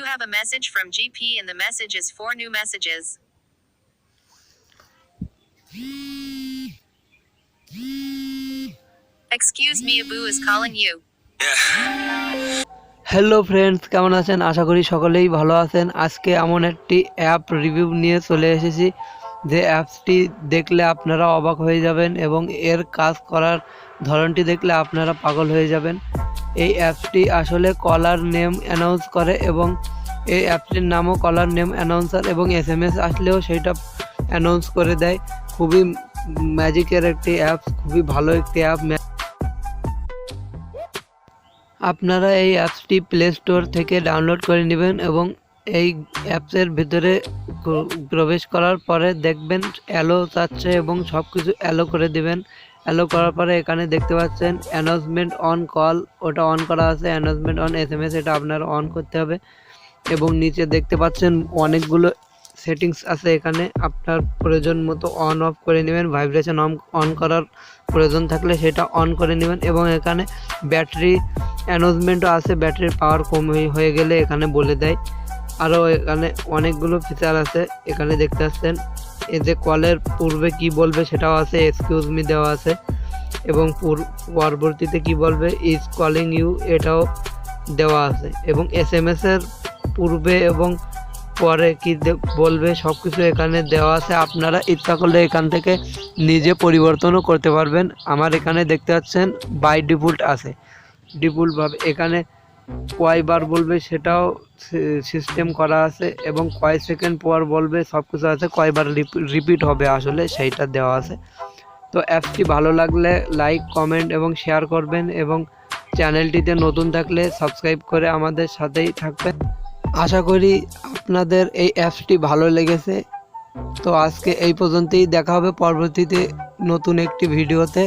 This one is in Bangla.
have a message from GP and the message is 4 new messages. Excuse me, Abu is calling you. Hello friends, কেমন আছেন? আশা করি সকলেই ভালো আছেন। আজকে এমন একটি অ্যাপ রিভিউ নিয়ে চলে এসেছি যে অ্যাপসটি দেখলে আপনারা অবাক হয়ে যাবেন এবং এর কাজ করার ধরনটি দেখলে আপনারা পাগল হয়ে যাবেন। এই অ্যাপসটি আসলে কলার নেম অ্যানাউন্স করে এবং এই অ্যাপসটির নামও কলার নেম অ্যানাউন্সার এবং SMS আসলেও সেইটা অ্যানাউন্স করে দেয়। খুবই ম্যাজিকের একটি অ্যাপস, খুবই ভালো একটি অ্যাপ। আপনারা এই অ্যাপসটি প্লে স্টোর থেকে ডাউনলোড করে নেবেন এবং এই অ্যাপসের ভিতরে প্রবেশ করার পরে দেখবেন অ্যালো চাচ্ছে এবং সব কিছু অ্যালো করে দিবেন। অ্যালো করার পরে এখানে দেখতে পাচ্ছেন অ্যানাউন্সমেন্ট অন কল, ওটা অন করা আছে। অ্যানাউন্সমেন্ট অন SMS এটা আপনার অন করতে হবে এবং নিচে দেখতে পাচ্ছেন অনেকগুলো সেটিংস আছে। এখানে আপনার প্রয়োজন মতো অন অফ করে নেবেন। ভাইব্রেশন অন করার প্রয়োজন থাকলে সেটা অন করে নেবেন এবং এখানে ব্যাটারি অ্যানাউন্সমেন্টও আছে। ব্যাটারির পাওয়ার কম হয়ে গেলে এখানে বলে দেয়। আরও এখানে অনেকগুলো ফিচার আছে। এখানে দেখতে পাচ্ছেন এই যে কলের পূর্বে কি বলবে সেটাও আছে, এক্সকিউজ মি দেওয়া আছে এবং পরবর্তীতে কি বলবে ইজ কলিং ইউ এটাও দেওয়া আছে এবং SMS এর পূর্বে এবং পরে কি বলবে সব কিছু এখানে দেওয়া আছে। আপনারা ইচ্ছা করলে এখান থেকে নিজে পরিবর্তনও করতে পারবেন। আমার এখানে দেখতে পাচ্ছেন বাই ডিফল্ট আছে। ডিফল্টভাবে এখানে কয়বার বলবে সেটাও সিস্টেম করা আছে এবং কয় সেকেন্ড পর বলবে সব কিছু আছে। কয়বার রিপিট হবে আসলে সেইটা দেওয়া আছে। তো অ্যাপসটি ভালো লাগলে লাইক, কমেন্ট এবং শেয়ার করবেন এবং চ্যানেলটিতে নতুন থাকলে সাবস্ক্রাইব করে আমাদের সাথেই থাকবেন। আশা করি আপনাদের এই অ্যাপসটি ভালো লেগেছে। তো আজকে এই পর্যন্তই, দেখা হবে পরবর্তীতে নতুন একটি ভিডিওতে।